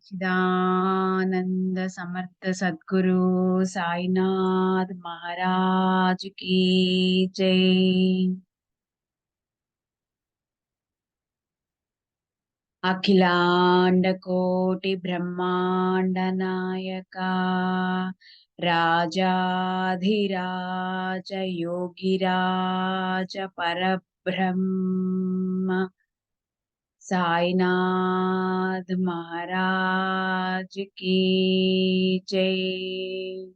सच्चिदानंद समर्थ सद्गुरु साईनाथ महाराज की जय। अखिलांड कोटि ब्रह्मांड नायका राजाधिराज योगिराज परब्रह्म साईनाथ महाराज की जय।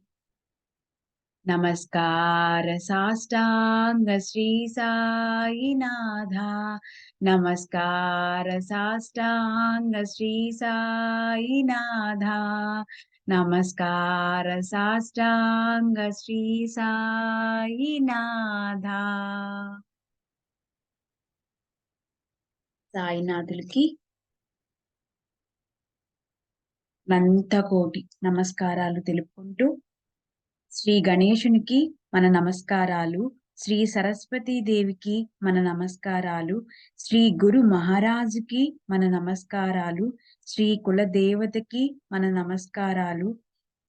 नमस्कार साष्टांग श्री साईनाथा। नमस्कार साष्टांग श्री साईनाथा। नमस्कार साष्टांग श्री साईनाथा। సాయినాథులకి అనంతకోటి నమస్కారాలు తెలుపుకుంటూ, శ్రీ గణేశునికి మన నమస్కారాలు, శ్రీ సరస్వతీ దేవికి మన నమస్కారాలు, శ్రీ గురు మహారాజుకి మన నమస్కారాలు, శ్రీ కులదేవతకి మన నమస్కారాలు,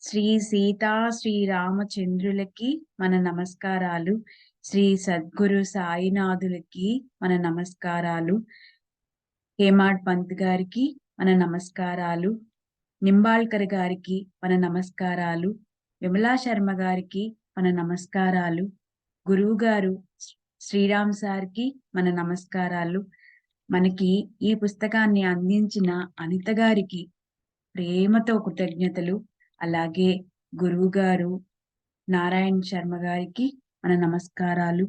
శ్రీ సీతా శ్రీరామచంద్రులకి మన నమస్కారాలు, శ్రీ సద్గురు సాయినాథులకి మన నమస్కారాలు, హేమాడ్ పంత్ గారికి మన నమస్కారాలు, నింబాల్కర్ గారికి మన నమస్కారాలు, విమలా శర్మ గారికి మన నమస్కారాలు, గురువు గారు శ్రీరామ్ సార్కి మన నమస్కారాలు, మనకి ఈ పుస్తకాన్ని అందించిన అనిత గారికి ప్రేమతో కృతజ్ఞతలు, అలాగే గురువు గారు నారాయణ శర్మ గారికి మన నమస్కారాలు.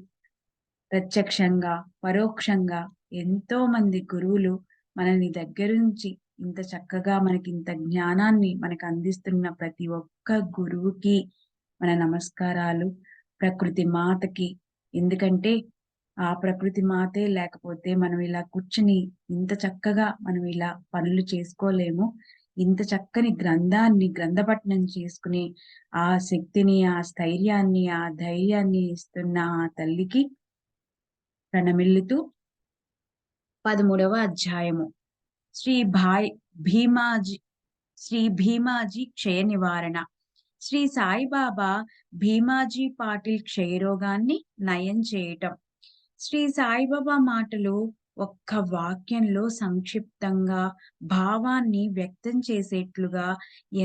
ప్రత్యక్షంగా పరోక్షంగా ఎంతో మంది గురువులు మనల్ని దగ్గరుంచి ఇంత చక్కగా మనకి ఇంత జ్ఞానాన్ని మనకు అందిస్తున్న ప్రతి ఒక్క గురువుకి మన నమస్కారాలు. ప్రకృతి మాతకి, ఎందుకంటే ఆ ప్రకృతి మాతే లేకపోతే మనం ఇలా కూర్చుని ఇంత చక్కగా మనం ఇలా పనులు చేసుకోలేము. ఇంత చక్కని గ్రంథాన్ని గ్రంథపఠనం చేసుకుని ఆ శక్తిని, ఆ స్థైర్యాన్ని, ఆ ధైర్యాన్ని ఇస్తున్న ఆ తల్లికి ప్రణమిల్లుతూ 13వ అధ్యాయము శ్రీ భీమాజీ క్షయ నివారణ. శ్రీ సాయిబాబా భీమాజీ పాటిల్ క్షయరోగాన్ని నయం చేయటం. శ్రీ సాయిబాబా మాటలు ఒక్క వాక్యంలో సంక్షిప్తంగా భావాన్ని వ్యక్తం చేసేట్లుగా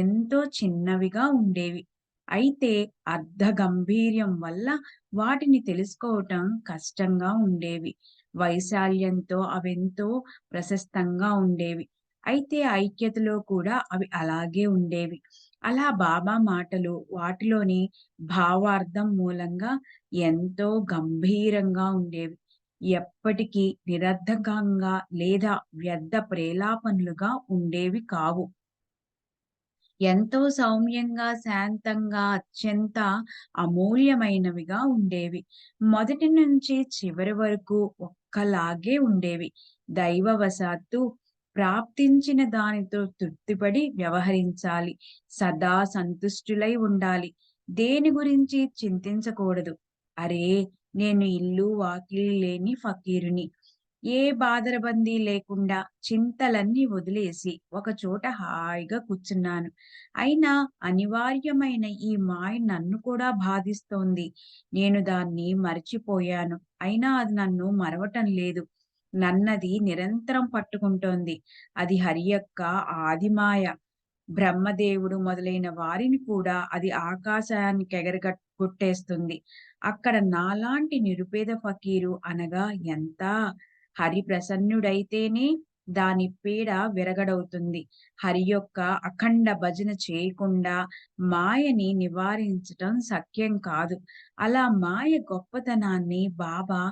ఎంతో చిన్నవిగా ఉండేవి. అయితే అర్ధ గంభీర్యం వల్ల వాటిని తెలుసుకోవటం కష్టంగా ఉండేవి. వైశాల్యంతో అవెంతో ప్రశస్తంగా ఉండేవి. అయితే ఐక్యతలో కూడా అవి అలాగే ఉండేవి. అలా బాబా మాటలు వాటిలోని భావార్థం మూలంగా ఎంతో గంభీరంగా ఉండేవి. ఎప్పటికీ నిరర్ధకంగా లేదా వ్యర్థ ప్రేలాపనలుగా ఉండేవి కావు. ఎంతో సౌమ్యంగా, శాంతంగా, అత్యంత అమూల్యమైనవిగా ఉండేవి. మొదటి నుంచి చివరి వరకు ఒక్కలాగే ఉండేవి. దైవవశాత్తు ప్రాప్తించిన దానితో తృప్తిపడి వ్యవహరించాలి. సదా సంతుష్టులై ఉండాలి. దేని గురించి చింతించకూడదు. అరే, నేను ఇల్లు వాకిలి లేని ఫకీరుని. ఏ బాదరబందీ లేకుండా చింతలన్నీ వదిలేసి ఒక చోట హాయిగా కూర్చున్నాను. అయినా అనివార్యమైన ఈ మాయ నన్ను కూడా బాధిస్తోంది. నేను దాన్ని మరచిపోయాను. అయినా అది నన్ను మరవటం లేదు. నన్నది నిరంతరం పట్టుకుంటోంది. అది హరి యొక్క ఆదిమాయ. బ్రహ్మదేవుడు మొదలైన వారిని కూడా అది ఆకాశానికి కొట్టేస్తుంది. అక్కడ నాలాంటి నిరుపేద ఫకీరు అనగా ఎంత? హరి ప్రసన్నుడైతేనే దాని పీడ విరగడవుతుంది. హరి యొక్క అఖండ భజన చేయకుండా మాయని నివారించటం శక్యం కాదు. అలా మాయ గొప్పతనాన్ని బాబా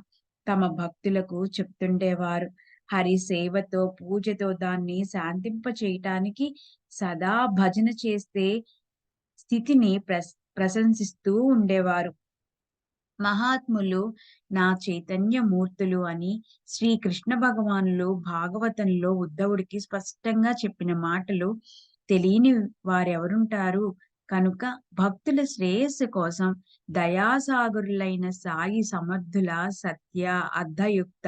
తమ భక్తులకు చెప్తుండేవారు. హరి సేవతో, పూజతో దాన్ని శాంతింప చేయటానికి సదా భజన చేస్తే స్థితిని ప్రశంసిస్తూ ఉండేవారు. మహాత్ములు నా చైతన్య మూర్తులు అని శ్రీకృష్ణ భగవానులు భాగవతంలో ఉద్ధవుడికి స్పష్టంగా చెప్పిన మాటలు తెలియని వారెవరుంటారు? కనుక భక్తుల శ్రేయస్సు కోసం దయాసాగరులైన సాయి సమర్థుల సత్య అర్ధయుక్త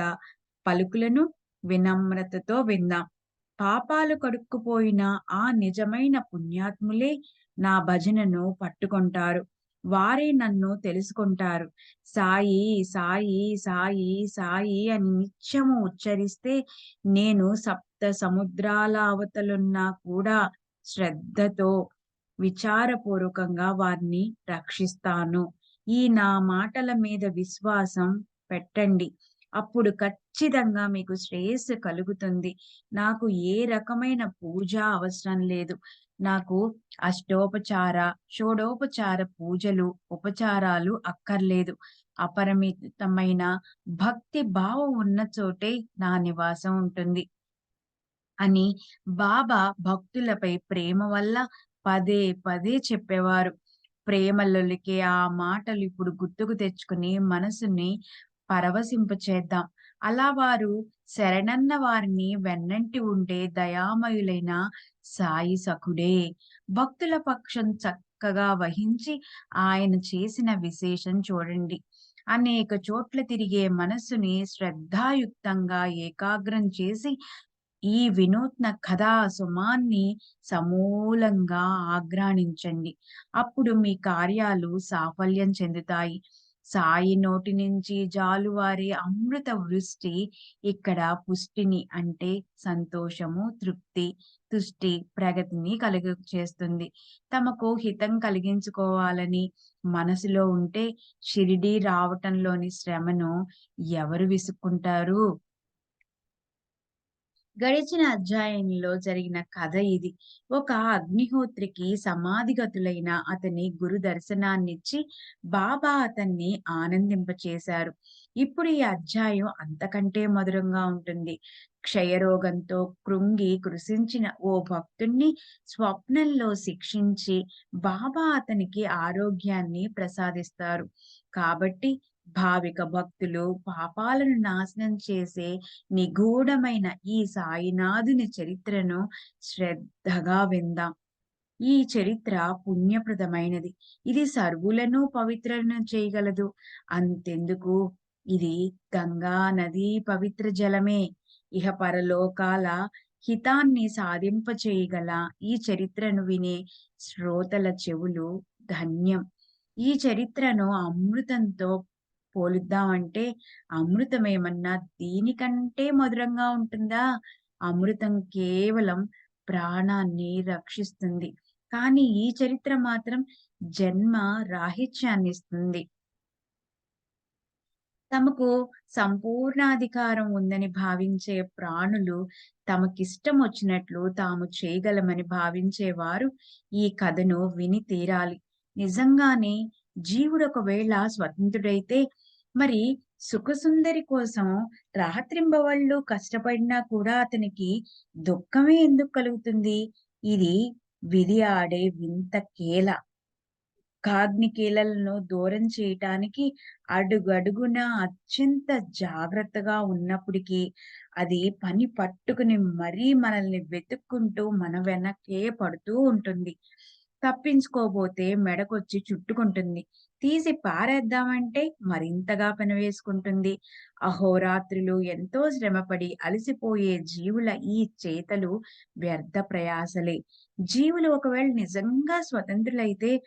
పలుకులను వినమ్రతతో విందాం. పాపాలు కడుక్కుపోయిన ఆ నిజమైన పుణ్యాత్ములే నా భజనను పట్టుకొంటారు. వారే నన్ను తెలుసుకుంటారు. సాయి, సాయి, సాయి, సాయి అని నిత్యము ఉచ్చరిస్తే నేను సప్త సముద్రాల అవతలున్నా కూడా శ్రద్ధతో, విచారపూర్వకంగా వారిని రక్షిస్తాను. ఈ నా మాటల మీద విశ్వాసం పెట్టండి. అప్పుడు ఖచ్చితంగా మీకు శ్రేయస్సు కలుగుతుంది. నాకు ఏ రకమైన పూజ అవసరం లేదు. నాకు అష్టోపచార, షోడోపచార పూజలు, ఉపచారాలు అక్కర్లేదు. అపరిమితమైన భక్తి భావం ఉన్న చోటే నా నివాసం ఉంటుంది అని బాబా భక్తులపై ప్రేమ వల్ల పదే పదే చెప్పేవారు. ప్రేమలొలికే ఆ మాటలు ఇప్పుడు గుర్తుకు తెచ్చుకుని మనసుని పరవశింపచేద్దాం. అలా వారు శరణన్న వారిని వెన్నంటి ఉండే దయామయులైన సాయి సఖుడే. భక్తుల పక్షం చక్కగా వహించి ఆయన చేసిన విశేషం చూడండి. అనేక చోట్ల తిరిగే మనస్సుని శ్రద్ధాయుక్తంగా ఏకాగ్రం చేసి ఈ వినూత్న కథా సుమాన్ని సమూలంగా ఆఘ్రానించండి. అప్పుడు మీ కార్యాలు సాఫల్యం చెందుతాయి. సాయి నోటి నుంచి జాలువారే అమృత వృష్టి ఇక్కడ పుష్టిని అంటే సంతోషము, తృప్తి, తుష్టి, ప్రగతిని చేస్తుంది. తమకు హితం కలిగించుకోవాలని మనసులో ఉంటే షిరిడీ రావటంలోని శ్రమను ఎవరు విసుక్కుంటారు? గడిచిన అధ్యాయంలో జరిగిన కథ ఇది. ఒక అగ్నిహోత్రికి సమాధిగతులైన అతని గురు దర్శనాన్నిచ్చి బాబా అతన్ని ఆనందింపచేశారు. ఇప్పుడు ఈ అధ్యాయం అంతకంటే మధురంగా ఉంటుంది. క్షయరోగంతో కృంగి కృశించిన ఓ భక్తుణ్ణి స్వప్నంలో శిక్షించి బాబా అతనికి ఆరోగ్యాన్ని ప్రసాదిస్తారు. కాబట్టి భావిక భక్తులు పాపాలను నాశనం చేసే నిగూఢమైన ఈ సాయినాథుని చరిత్రను శ్రద్ధగా విందాం. ఈ చరిత్ర పుణ్యప్రదమైనది. ఇది సర్వులను పవిత్రులను చేయగలదు. అంతెందుకు, ఇది గంగా నది పవిత్ర జలమే. ఇహ పరలోకాల హితాన్ని సాధింపచేయగల ఈ చరిత్రను వినే శ్రోతల చెవులు ధన్యం. ఈ చరిత్రను అమృతంతో పోలుద్దామంటే అమృతమేమన్నా దీనికంటే మధురంగా ఉంటుందా? అమృతం కేవలం ప్రాణాన్ని రక్షిస్తుంది. కానీ ఈ చరిత్ర మాత్రం జన్మ రాహిత్యాన్నిస్తుంది. తమకు సంపూర్ణాధికారం ఉందని భావించే ప్రాణులు తమకిష్టం వచ్చినట్లు తాము చేయగలమని భావించేవారు ఈ కథను విని తీరాలి. నిజంగానే జీవుడు ఒకవేళ స్వతంత్రుడైతే మరి సుఖసుందరి కోసం రాత్రింబవళ్ళు కష్టపడినా కూడా అతనికి దుఃఖమే ఎందుకు కలుగుతుంది? ఇది విధి ఆడే వింత కేల. కాగ్నికేలలను దూరం చేయటానికి అడుగడుగునా అత్యంత జాగ్రత్తగా ఉన్నప్పటికీ, అది పని పట్టుకుని మరీ మనల్ని వెతుక్కుంటూ మన వెనకే పడుతూ ఉంటుంది. తప్పించుకోబోతే మెడకొచ్చి చుట్టుకుంటుంది. తీసి పారేద్దామంటే మరింతగా పెనవేసుకుంటుంది. అహోరాత్రులు ఎంతో శ్రమపడి అలసిపోయే జీవుల ఈ చేతలు వ్యర్థ ప్రయాసలే. జీవులు ఒకవేళ నిజంగా స్వతంత్రులైతే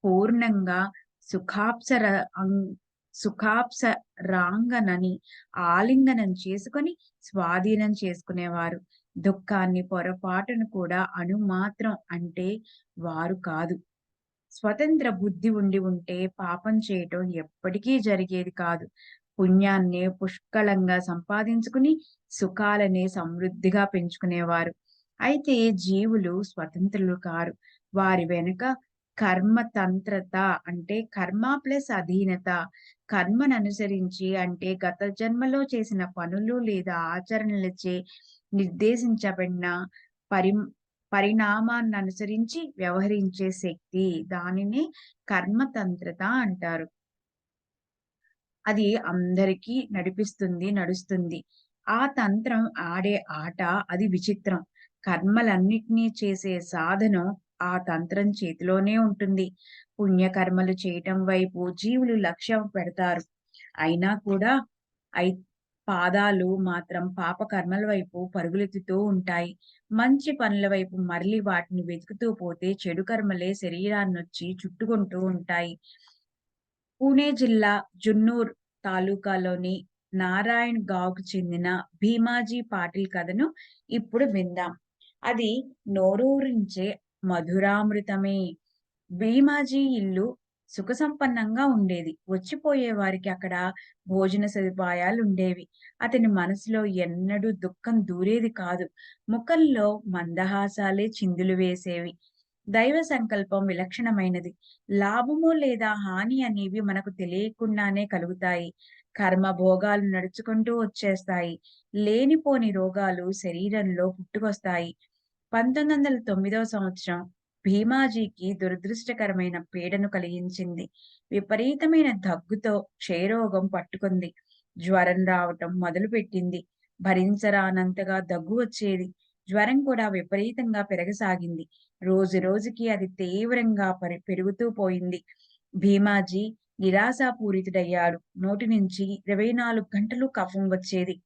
పూర్ణంగా సుఖాప్సర అం- సుఖాప్సరాంగనని ఆలింగనం చేసుకొని స్వాధీనం చేసుకునేవారు. దుఃఖాన్ని పొరపాటును కూడా అణుమాత్రం అంటే వారు కాదు. స్వతంత్ర బుద్ధి ఉంటే పాపం చేయటం ఎప్పటికీ జరిగేది కాదు. పుణ్యాన్ని పుష్కలంగా సంపాదించుకుని సుఖాలని సమృద్ధిగా పెంచుకునేవారు. అయితే జీవులు స్వతంత్రులు కారు. వారి వెనుక కర్మతంత్రత అంటే కర్మ ప్లస్ అధీనత. కర్మను అనుసరించి అంటే గత జన్మలో చేసిన పనులు లేదా ఆచరణలచే నిర్దేశించబడిన పరి పరిణామాన్ని అనుసరించి వ్యవహరించే శక్తి. దానిని కర్మతంత్రత అంటారు. అది అందరికీ నడుస్తుంది. ఆ తంత్రం ఆడే ఆట అది విచిత్రం. కర్మలన్నిటినీ చేసే సాధనం ఆ తంత్రం చేతిలోనే ఉంటుంది. పుణ్యకర్మలు చేయటం వైపు జీవులు లక్ష్యం పెడతారు. అయినా కూడా అయి పాదాలు మాత్రం పాప కర్మల వైపు పరుగులెత్తుతూ ఉంటాయి. మంచి పనుల వైపు మరలి వాటిని వెతుకుతూ పోతే చెడు కర్మలే శరీరాన్నొచ్చి చుట్టుకుంటూ ఉంటాయి. పూణే జిల్లా జున్నూర్ తాలూకాలోని నారాయణ్ గావ్‌కు చెందిన భీమాజీ పాటిల్ కథను ఇప్పుడు విందాం. అది నోరూరించే మధురామృతమే. భీమాజీ ఇల్లు సుఖసంపన్నంగా ఉండేది. వచ్చిపోయే వారికి అక్కడ భోజన సదుపాయాలుండేవి. అతని మనసులో ఎన్నడూ దుఃఖం దూరేది కాదు. ముఖంలో మందహాసాలే చిందులు వేసేవి. దైవ సంకల్పం విలక్షణమైనది. లాభము లేదా హాని అనేవి మనకు తెలియకుండానే కలుగుతాయి. కర్మ భోగాలు నడుచుకుంటూ వచ్చేస్తాయి. లేనిపోని రోగాలు శరీరంలో పుట్టుకొస్తాయి. 1909 సంవత్సరం భీమాజీకి దురదృష్టకరమైన పీడను కలిగించింది. విపరీతమైన దగ్గుతో క్షయరోగం పట్టుకుంది. జ్వరం రావటం మొదలుపెట్టింది. భరించరానంతగా దగ్గు వచ్చేది. జ్వరం కూడా విపరీతంగా పెరగసాగింది. రోజు రోజుకి అది తీవ్రంగా పెరుగుతూ పోయింది. భీమాజీ నిరాశాపూరితుడయ్యాడు. నోటి నుంచి 24 గంటలు కఫం వచ్చేది.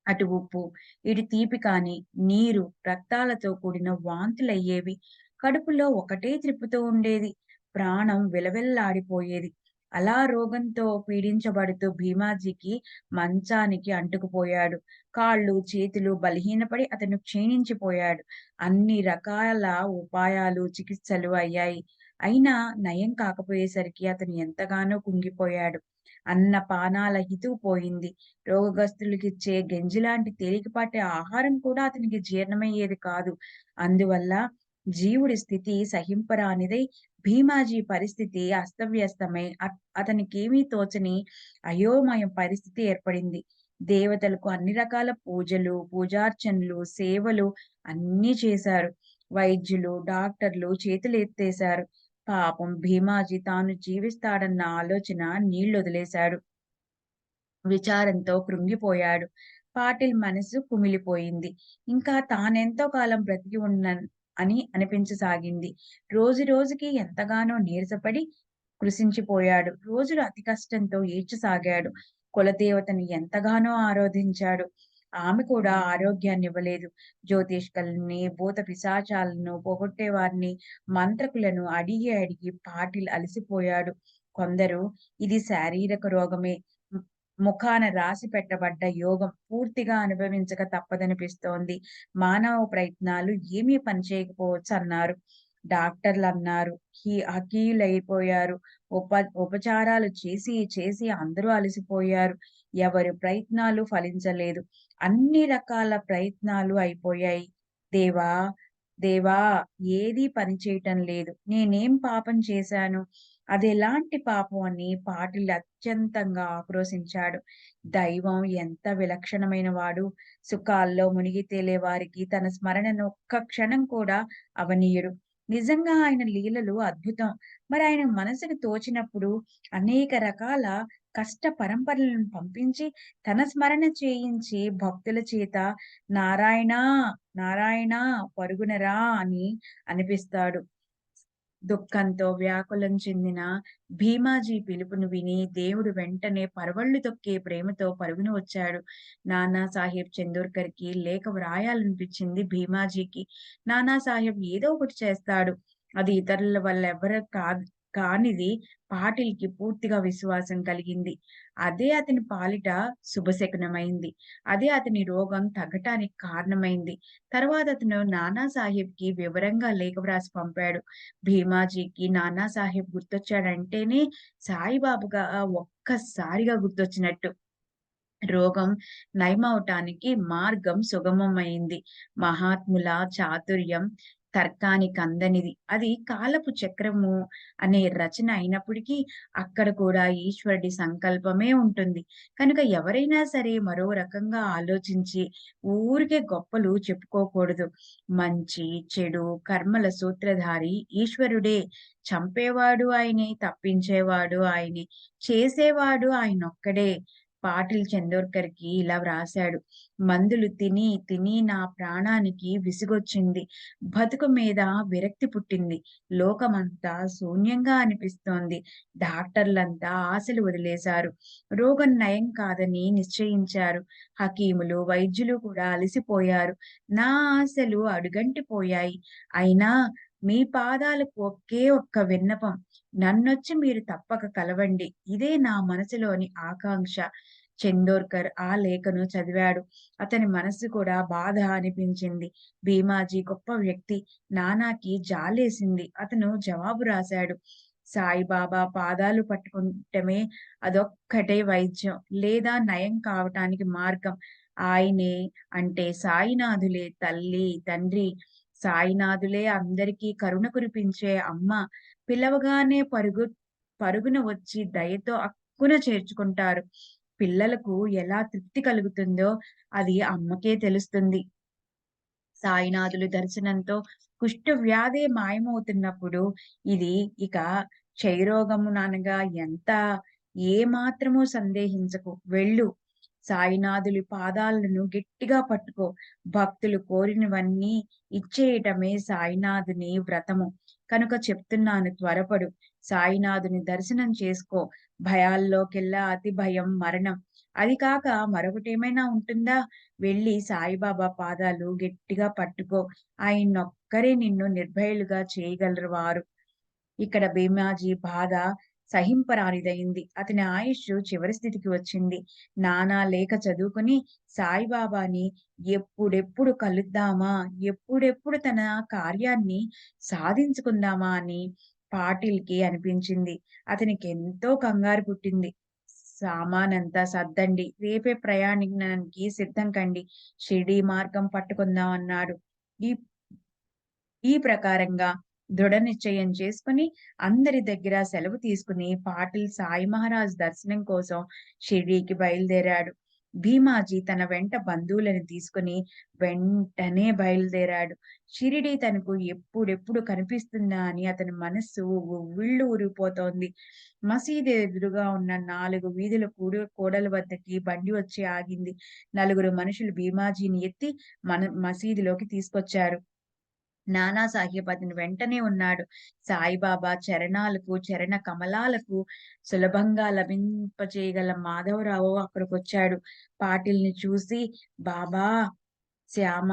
అటు ఉప్పు, ఇటు తీపి కాని నీరు, రక్తాలతో కూడిన వాంతులయ్యేవి. కడుపులో ఒకటే త్రిప్పుతూ ఉండేది. ప్రాణం విలవిల్లాడిపోయేది. అలా రోగంతో పీడించబడుతూ భీమాజీకి మంచానికి అంటుకుపోయాడు. కాళ్ళు, చేతులు బలహీనపడి అతను క్షీణించిపోయాడు. అన్ని రకాల ఉపాయాలు, చికిత్సలు అయ్యాయి. అయినా నయం కాకపోయేసరికి అతను ఎంతగానో కుంగిపోయాడు. అన్నపానాల హితువు పోయింది. రోగగ్రస్తులకిచ్చే గంజిలాంటి తేలికపాటి ఆహారం కూడా అతనికి జీర్ణమయ్యేది కాదు. అందువల్ల జీవుడి స్థితి సహింపరానిదై భీమాజీ పరిస్థితి అస్తవ్యస్తమై అతనికేమీ తోచని అయోమయ పరిస్థితి ఏర్పడింది. దేవతలకు అన్ని రకాల పూజలు, పూజార్చనలు, సేవలు అన్నీ చేశారు. వైద్యులు, డాక్టర్లు చేతులెత్తేశారు. పాపం భీమాజీ తాను జీవిస్తాడన్న ఆలోచన నీళ్లొదిలేశాడు. విచారంతో కృంగిపోయాడు. పాటిల్ మనసు కుమిలిపోయింది. ఇంకా తానెంతో కాలం బ్రతికి అని అనిపించసాగింది. రోజు రోజుకి ఎంతగానో నీరసపడి కృశించిపోయాడు. రోజులు అతి కష్టంతో ఈడ్చసాగాడు. కులదేవతను ఎంతగానో ఆరాధించాడు. ఆమె కూడా ఆరోగ్యాన్నివ్వలేదు. జ్యోతిష్కుల్ని, భూత పిశాచాలను పోగొట్టేవారిని, మంత్రకులను అడిగి అడిగి పాటిల్ అలసిపోయాడు. కొందరు ఇది శారీరక రోగమే, ము ముఖాన రాసి పెట్టబడ్డ యోగం, పూర్తిగా అనుభవించక తప్పదనిపిస్తోంది. మానవ ప్రయత్నాలు ఏమీ పనిచేయకపోవచ్చన్నారు. డాక్టర్లన్నారు. హకీయులైపోయారు. ఉప ఉపచారాలు చేసి చేసి అందరూ అలసిపోయారు. ఎవరి ప్రయత్నాలు ఫలించలేదు. అన్ని రకాల ప్రయత్నాలు అయిపోయాయి. దేవా! దేవా! ఏదీ పనిచేయటం లేదు. నేనేం పాపం చేశాను? అదెలాంటి పాపం అని పాటిల్ అత్యంతంగా ఆక్రోశించాడు. దైవం ఎంత విలక్షణమైన వాడు. సుఖాల్లో మునిగి తేలే వారికి తన స్మరణను ఒక్క క్షణం కూడా అవనీయడు. నిజంగా ఆయన లీలలు అద్భుతం. మరాయన మనసుకు తోచినప్పుడు అనేక రకాల కష్ట పరంపరలను పంపించి, తన స్మరణ చేయించి భక్తుల చేత నారాయణా! నారాయణా! పరుగున రా అని అనిపిస్తాడు. దుఃఖంతో వ్యాకులం చెందిన భీమాజీ పిలుపును విని దేవుడు వెంటనే పరవళ్ళు తొక్కే ప్రేమతో పరుగున వచ్చాడు. నానాసాహెబ్ చందోర్కర్‌కి లేఖ వ్రాయాలనిపించింది భీమాజీకి. నానాసాహెబ్ ఏదో ఒకటి చేస్తాడు. అది ఇతరుల వల్ల కానిది పాటిల్‌కి పూర్తిగా విశ్వాసం కలిగింది. అదే అతని పాలిట శుభశకునమైంది. అదే అతని రోగం తగ్గటానికి కారణమైంది. తర్వాత అతను నానాసాహెబ్‌కి వివరంగా లేఖ వ్రాసి పంపాడు. భీమాజీకి నానాసాహెబ్ గుర్తొచ్చాడంటేనే సాయిబాబాగా ఒక్కసారిగా గుర్తొచ్చినట్టు. రోగం నయమవటానికి మార్గం సుగమమైంది. మహాత్ముల చాతుర్యం తర్కానికందనిది. అది కాలపు చక్రము అనే రచన అయినప్పటికీ అక్కడ కూడా ఈశ్వరుడి సంకల్పమే ఉంటుంది. కనుక ఎవరైనా సరే మరో రకంగా ఆలోచించి ఊరికే గొప్పలు చెప్పుకోకూడదు. మంచి, చెడు, కర్మల సూత్రధారి ఈశ్వరుడే. చంపేవాడు ఆయనే, తప్పించేవాడు ఆయనే, చేసేవాడు ఆయనొక్కడే. పాటిల్ చందోర్కర్‌కి ఇలా వ్రాసాడు. మందులు తిని, తిని నా ప్రాణానికి విసుగొచ్చింది. బతుకు మీద విరక్తి పుట్టింది. లోకమంతా శూన్యంగా అనిపిస్తోంది. డాక్టర్లంతా ఆశలు వదిలేశారు. రోగం నయం కాదని నిశ్చయించారు. హకీములు, వైద్యులు కూడా అలసిపోయారు. నా ఆశలు అడుగంటిపోయాయి. అయినా మీ పాదాలకు ఒకే ఒక్క విన్నపం. నన్నొచ్చి మీరు తప్పక కలవండి. ఇదే నా మనసులోని ఆకాంక్ష. చందోర్కర్ ఆ లేఖను చదివాడు. అతని మనస్సు కూడా బాధ అనిపించింది. భీమాజీ గొప్ప వ్యక్తి. నానాకి జాలేసింది. అతను జవాబు రాశాడు. సాయిబాబా పాదాలు పట్టుకుంటమే అదొక్కటే వైద్యం. లేదా నయం కావటానికి మార్గం. ఆయనే అంటే సాయినాథులే తల్లి, తండ్రి. సాయినాథులే అందరికీ కరుణ కురిపించే అమ్మ. పిలవగానే పరుగున వచ్చి దయతో అక్కున చేర్చుకుంటారు. పిల్లలకు ఎలా తృప్తి కలుగుతుందో అది అమ్మకే తెలుస్తుంది. సాయినాథులు దర్శనంతో కుష్టు వ్యాధే మాయమవుతున్నప్పుడు ఇది ఇక క్షయరోగముననగా ఏ మాత్రమూ సందేహించకు. వెళ్ళు. సాయినాథులి పాదాలను గట్టిగా పట్టుకో. భక్తులు కోరినవన్నీ ఇచ్చేయటమే సాయినాథుని వ్రతము. కనుక చెప్తున్నాను త్వరపడు. సాయినాథుని దర్శనం చేసుకో. భయాల్లోకెల్లా అతి భయం మరణం. అది కాక మరొకటేమైనా ఉంటుందా? వెళ్లి సాయిబాబా పాదాలు గట్టిగా పట్టుకో. ఆయన్నొక్కరే నిన్ను నిర్భయులుగా చేయగలరు వారు. ఇక్కడ భీమాజీ బాధ సహింపరానిదయింది. అతని ఆయుష్షు చివరి స్థితికి వచ్చింది. నానా లేఖ చదువుకుని సాయిబాబాని ఎప్పుడెప్పుడు కలుద్దామా? ఎప్పుడెప్పుడు తన కార్యాన్ని సాధించుకుందామా అని పాటిల్‌కి అనిపించింది. అతనికెంతో కంగారు పుట్టింది. సామానంతా సర్దండి. రేపే ప్రయాణానికి సిద్ధం కండి. షిరిడీ మార్గం పట్టుకుందాం అన్నాడు. ఈ ఈ ప్రకారంగా దృఢ నిశ్చయం చేసుకొని అందరి దగ్గర సెలవు తీసుకుని పాటిల్ సాయి మహారాజ్ దర్శనం కోసం షిర్డీకి బయలుదేరాడు. భీమాజీ తన వెంట బంధువులను తీసుకుని వెంటనే బయలుదేరాడు. షిరిడీ తనకు ఎప్పుడెప్పుడు కనిపిస్తుందా అని అతని మనస్సు ఉవ్విళ్ళు ఊరిపోతోంది. మసీదు ఎదురుగా ఉన్న 4 వీధుల కూడలి వద్దకి బండి వచ్చి ఆగింది. నలుగురు మనుషులు భీమాజీని ఎత్తి మసీదులోకి తీసుకొచ్చారు. నానా సాహెబ్ అతని వెంటనే ఉన్నాడు. సాయిబాబా చరణ కమలాలకు సులభంగా లభింపచేయగల మాధవరావు అక్కడికొచ్చాడు. పాటిల్‌ని చూసి, "బాబా, శ్యామ,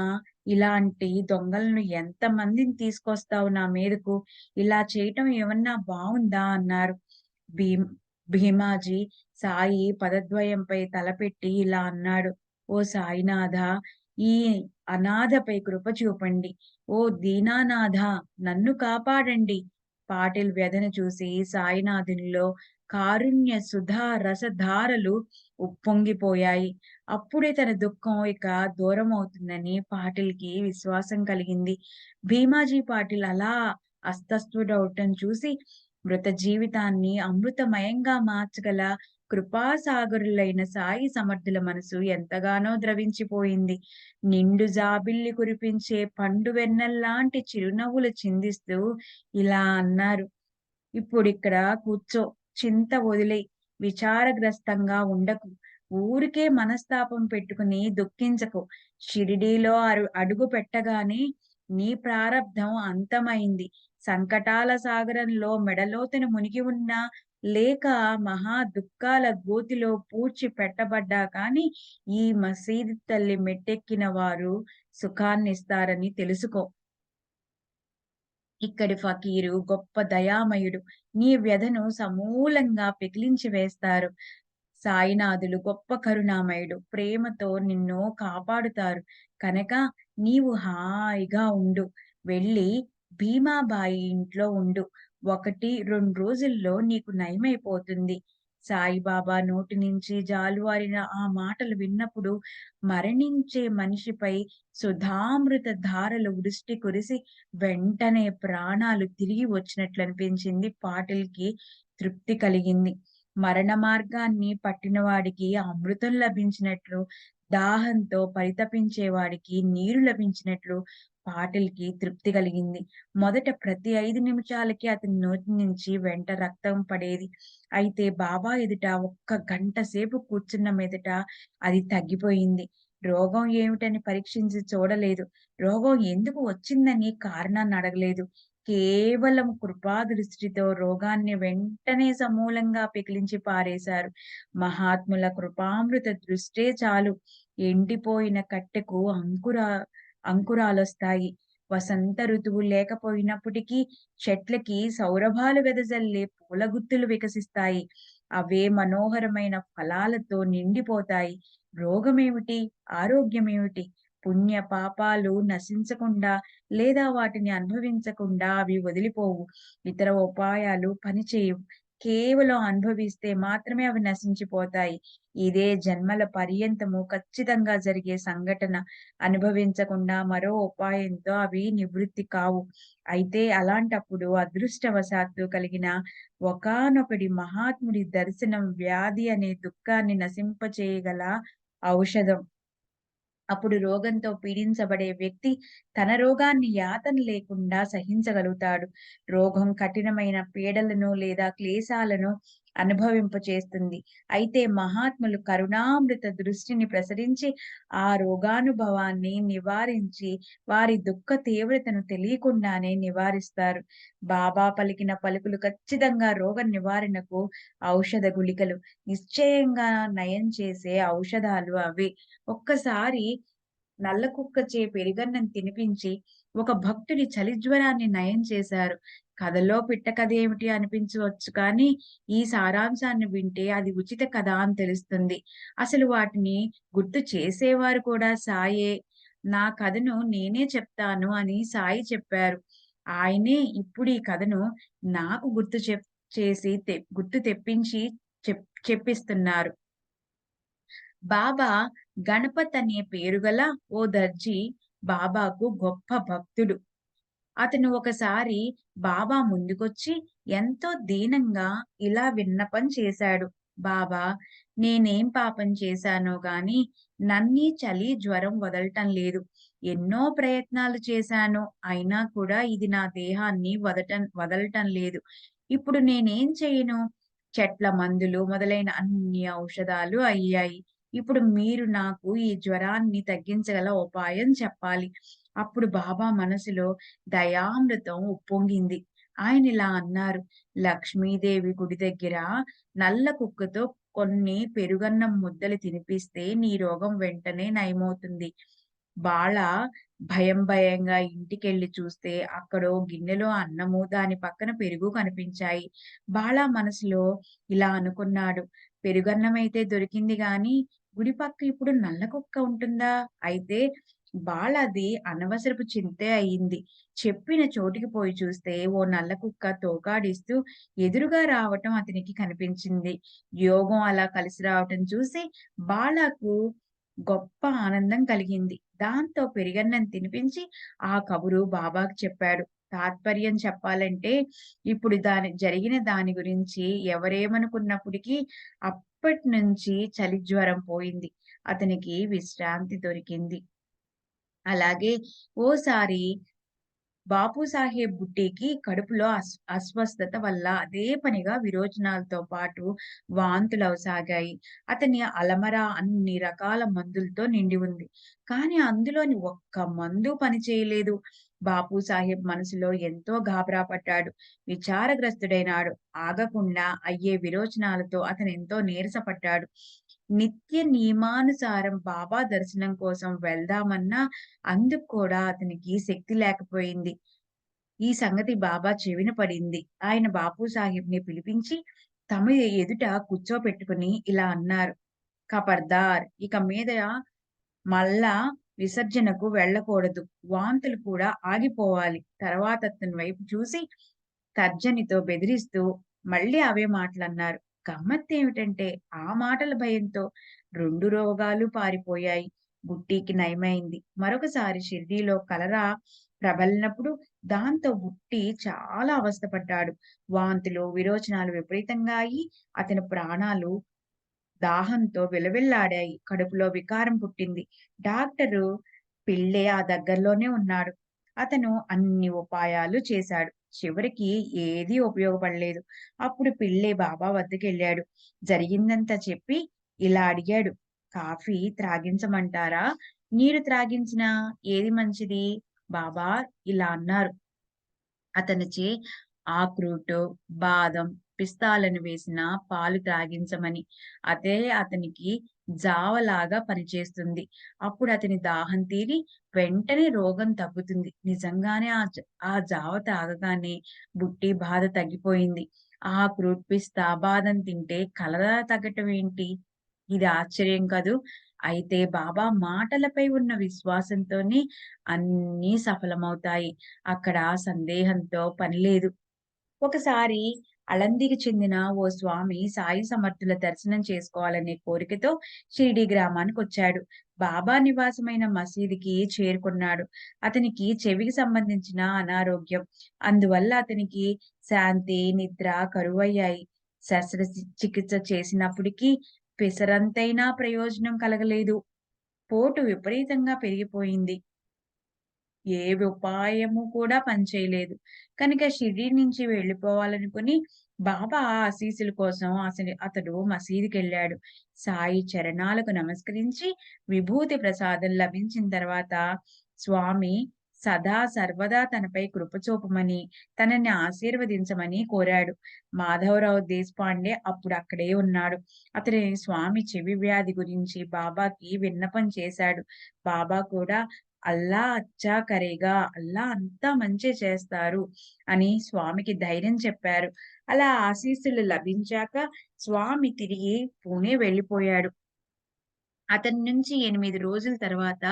ఇలాంటి దొంగలను ఎంతమందిని తీసుకొస్తావు నా మీదకు? ఇలా చేయటం ఏమన్నా బావుందా?" అన్నారు. భీమ్ భీమాజీ సాయి పదద్వయంపై తలపెట్టి ఇలా అన్నాడు. "ఓ సాయినాథా! ఈ అనాథపై కృప చూపండి. ఓ దీనానాథా! నన్ను కాపాడండి." పాటిల్ వ్యధను చూసి సాయినాథునిలో కారుణ్య సుధా రసధారలు ఉప్పొంగిపోయాయి. అప్పుడే తన దుఃఖం ఇక దూరమవుతుందని పాటిల్‌కి విశ్వాసం కలిగింది. భీమాజీ పాటిల్ అలా అస్తస్థుడవటం చూసి మృత జీవితాన్ని అమృతమయంగా మార్చగల కృపాసాగరులైన సాయి సమర్థుల మనసు ఎంతగానో ద్రవించిపోయింది. నిండు జాబిల్లి కురిపించే పండు వెన్నెల్లాంటి చిరునవ్వులు చిందిస్తూ ఇలా అన్నారు. "ఇప్పుడిక్కడ కూర్చో. చింత వదిలేయ్. విచారగ్రస్తంగా ఉండకు. ఊరికే మనస్తాపం పెట్టుకుని దుఃఖించకు. షిరిడీలో అడుగు పెట్టగానే నీ ప్రారబ్ధం అంతమైంది. సంకటాల సాగరంలో మెడలోతున మునిగి ఉన్నా, లేక మహా దుఃఖాల గోతిలో పూడ్చి పెట్టబడ్డా కానీ, ఈ మసీదు తల్లి మెట్టెక్కిన వారు సుఖాన్నిస్తారని తెలుసుకో. ఇక్కడి ఫకీరు గొప్ప దయామయుడు. నీ వ్యధను సమూలంగా పెకిలించి వేస్తారు. సాయినాథులు గొప్ప కరుణామయుడు. ప్రేమతో నిన్ను కాపాడుతారు. కనుక నీవు హాయిగా ఉండు. వెళ్ళి భీమాబాయి ఇంట్లో ఉండు. 1, 2 రోజుల్లో నీకు నయమైపోతుంది." సాయిబాబా నోటి నుంచి జాలువారిన ఆ మాటలు విన్నప్పుడు మరణించే మనిషిపై సుధామృత ధారలు వృష్టి కురిసి వెంటనే ప్రాణాలు తిరిగి వచ్చినట్లనిపించింది. పాటిల్‌కి తృప్తి కలిగింది. మరణ మార్గాన్ని పట్టినవాడికి అమృతం లభించినట్లు దాహంతో పరితపించేవాడికి నీరు లభించినట్లు పాటిల్‌కి తృప్తి కలిగింది. మొదట ప్రతి 5 నిమిషాలకి అతని నోటి నుంచి వెంట రక్తం పడేది. అయితే బాబా ఎదుట ఒక్క గంట సేపు కూర్చున్న మీదట అది తగ్గిపోయింది. రోగం ఏమిటని పరీక్షించి చూడలేదు. రోగం ఎందుకు వచ్చిందని కారణాన్ని అడగలేదు. కేవలం కృపాదృష్టితో రోగాన్ని వెంటనే సమూలంగా పెకిలించి పారేశారు. మహాత్ముల కృపామృత దృష్టే చాలు ఎండిపోయిన కట్టెకు అంకురాలొస్తాయి. వసంత ఋతువు లేకపోయినప్పటికీ చెట్లకి సౌరభాలు వెదజల్లే పూల గుత్తులు వికసిస్తాయి. అవే మనోహరమైన ఫలాలతో నిండిపోతాయి. రోగమేమిటి? ఆరోగ్యమేమిటి? పుణ్య పాపాలు నశించకుండా లేదా వాటిని అనుభవించకుండా అవి వదిలిపోవు. ఇతర ఉపాయాలు పనిచేయవు. కేవలం అనుభవిస్తే మాత్రమే అవి నశించిపోతాయి. ఇదే జన్మల పర్యంతము ఖచ్చితంగా జరిగే సంఘటన. అనుభవించకుండా మరో ఉపాయంతో అవి నివృత్తి కావు. అయితే అలాంటప్పుడు అదృష్టవశాత్తు కలిగిన ఒకానొకడి మహాత్ముడి దర్శనం వ్యాధి అనే దుఃఖాన్ని నశింపచేయగల ఔషధం. అప్పుడు రోగంతో పీడించబడే వ్యక్తి తన రోగాన్ని యాతన లేకుండా సహించగలుగుతాడు. రోగం కఠినమైన పీడలను లేదా క్లేశాలను అనుభవింపచేస్తుంది. అయితే మహాత్ములు కరుణామృత దృష్టిని ప్రసరించి ఆ రోగానుభవాన్ని నివారించి వారి దుఃఖ తీవ్రతను తెలియకుండానే నివారిస్తారు. బాబా పలికిన పలుకులు ఖచ్చితంగా రోగ నివారణకు ఔషధ గుళికలు. నిశ్చయంగా నయం చేసే ఔషధాలు అవే. ఒక్కసారి నల్ల కుక్కచే పెరుగన్నం తినిపించి ఒక భక్తుడి చలి జ్వరాన్ని నయం చేశారు. కథలో పిట్ట కథేమిటి అనిపించవచ్చు కానీ, ఈ సారాంశాన్ని వింటే అది ఉచిత కథ అని తెలుస్తుంది. అసలు వాటిని గుర్తు చేసేవారు కూడా సాయే. నా కథను నేనే చెప్తాను అని సాయి చెప్పారు. ఆయనే ఇప్పుడు ఈ కథను నాకు చేసి గుర్తు తెప్పించి చెప్పిస్తున్నారు. బాబా గణపత్ అనే పేరుగల ఓ దర్జీ బాబాకు గొప్ప భక్తుడు. అతను ఒకసారి బాబా ముందుకొచ్చి ఎంతో దీనంగా ఇలా విన్నపం చేశాడు. బాబా, నేనేం పాపం చేశానో గాని నన్నీ చలి, జ్వరం వదలటం లేదు. ఎన్నో ప్రయత్నాలు చేశాను. అయినా కూడా ఇది నా దేహాన్ని వదలటం లేదు. ఇప్పుడు నేనేం చేయను? చెట్ల మందులు మొదలైన అన్ని ఔషధాలు అయ్యాయి. ఇప్పుడు మీరు నాకు ఈ జ్వరాన్ని తగ్గించగల ఉపాయం చెప్పాలి. అప్పుడు బాబా మనసులో దయామృతం ఉప్పొంగింది. ఆయనిలా అన్నారు. లక్ష్మీదేవి గుడి దగ్గర నల్ల కుక్కతో కొన్ని పెరుగన్నం ముద్దలు తినిపిస్తే నీ రోగం వెంటనే నయమవుతుంది. బాల భయంగా ఇంటికెళ్ళి చూస్తే అక్కడో గిన్నెలో అన్నము, దాని పక్కన పెరుగు కనిపించాయి. బాల మనసులో ఇలా అనుకున్నాడు. పెరుగన్నమైతే దొరికింది గాని, గుడి పక్క ఇప్పుడు నల్ల కుక్క ఉంటుందా? అయితే బాలది అనవసరపు చింతే అయింది. చెప్పిన చోటికి పోయి చూస్తే ఓ నల్ల కుక్క తోకాడిస్తూ ఎదురుగా రావటం అతనికి కనిపించింది. యోగం అలా కలిసి రావటం చూసి బాలకు గొప్ప ఆనందం కలిగింది. దాంతో పెరుగన్నం తినిపించి ఆ కబురు బాబాకు చెప్పాడు. తాత్పర్యం చెప్పాలంటే ఇప్పుడు జరిగిన దాని గురించి ఎవరేమనుకున్నప్పటికీ అప్పట్నుంచి చలి జ్వరం పోయింది. అతనికి విశ్రాంతి దొరికింది. అలాగే ఓసారి బాపు సాహెబ్ బుట్టీకి కడుపులో అస్వస్థత వల్ల అదే పనిగా విరోచనాలతో పాటు వాంతులవసాగాయి. అతని అలమర అన్ని రకాల మందులతో నిండి ఉంది. కానీ అందులోని ఒక్క మందు పనిచేయలేదు. బాపు సాహెబ్ మనసులో ఎంతో గాబరా పడ్డాడు. విచారగ్రస్తుడైనాడు. ఆగకుండా అయ్యే విరోచనాలతో అతనెంతో నీరసపడ్డాడు. నిత్య నియమానుసారం బాబా దర్శనం కోసం వెళ్దామన్నా అందుకు కూడా అతనికి శక్తి లేకపోయింది. ఈ సంగతి బాబా చెవిన పడింది. ఆయన బాపు సాహెబ్‌ని పిలిపించి తమ ఎదుట కూర్చోపెట్టుకొని ఇలా అన్నారు. ఖబర్దార్! ఇక మీద మళ్ళా విసర్జనకు వెళ్ళకూడదు. వాంతులు కూడా ఆగిపోవాలి. తర్వాత అతని వైపు చూసి తర్జనితో బెదిరిస్తూ మళ్ళీ అవే మాటలన్నారు. గమ్మత్తేమిటంటే ఆ మాటల భయంతో 2 రోగాలు పారిపోయాయి. బుట్టీకి నయమైంది. మరొకసారి షిర్డీలో కలరా ప్రబలినప్పుడు దాంతో బుట్టి చాలా అవస్థపడ్డాడు. వాంతులు, విరోచనాలు విపరీతంగా అయి అతని ప్రాణాలు దాహంతో విలవిల్లాడాయి. కడుపులో వికారం పుట్టింది. డాక్టరు పిళ్ళే ఆ దగ్గరలోనే ఉన్నాడు. అతను అన్ని ఉపాయాలు చేశాడు. చివరికి ఏదీ ఉపయోగపడలేదు. అప్పుడు పిళ్ళే బాబా వద్దకెళ్ళాడు. జరిగిందంతా చెప్పి ఇలా అడిగాడు. "కాఫీ త్రాగించమంటారా? నీరు త్రాగించినా ఏది మంచిది?" బాబా ఇలా అన్నారు. అతనిచే ఆక్రోటు, బాదం, పిస్తాలను వేసిన పాలు త్రాగించమని. అదే అతనికి జావలాగా పనిచేస్తుంది. అప్పుడు అతని దాహం తీరి వెంటనే రోగం తగ్గుతుంది. నిజంగానే ఆ జావ తాగగానే బుట్టి బాధ తగ్గిపోయింది. ఆక్రోట్, పిస్తా, బాదం తింటే కలరా తగ్గటం ఏంటి? ఇది ఆశ్చర్యం కదూ! అయితే బాబా మాటలపై ఉన్న విశ్వాసంతోనే అన్నీ సఫలమవుతాయి. అక్కడ సందేహంతో పని లేదు. ఒకసారి అలందికి చెందిన ఓ స్వామి సాయి సమర్థుల దర్శనం చేసుకోవాలనే కోరికతో షిరిడీ గ్రామానికొచ్చాడు. బాబా నివాసమైన మసీదుకి చేరుకున్నాడు. అతనికి చెవికి సంబంధించిన అనారోగ్యం. అందువల్ల అతనికి శాంతి, నిద్ర కరువయ్యాయి. చికిత్స చేసినప్పటికీ పిసరంతైనా ప్రయోజనం కలగలేదు. పోటు విపరీతంగా పెరిగిపోయింది. ఏ ఉపాయము కూడా పనిచేయలేదు. కనుక షిరిడీ నుంచి వెళ్ళిపోవాలనుకుని బాబా ఆశీస్సుల కోసం అతడు మసీదుకెళ్ళాడు. సాయి చరణాలకు నమస్కరించి విభూతి ప్రసాదం లభించిన తర్వాత స్వామి సదా సర్వదా తనపై కృప చూపమని, తనని ఆశీర్వదించమని కోరాడు. మాధవరావు దేశపాండే అప్పుడు అక్కడే ఉన్నాడు. అతని స్వామి చెవి వ్యాధి గురించి బాబాకి విన్నపం చేశాడు. బాబా కూడా అల్లా అచ్చా కరేగా. అల్లా అంతా మంచే చేస్తారు అని స్వామికి ధైర్యం చెప్పారు. అలా ఆశీస్సులు లభించాక స్వామి తిరిగి పూణే వెళ్ళిపోయాడు. అతని నుంచి 8 రోజుల తర్వాత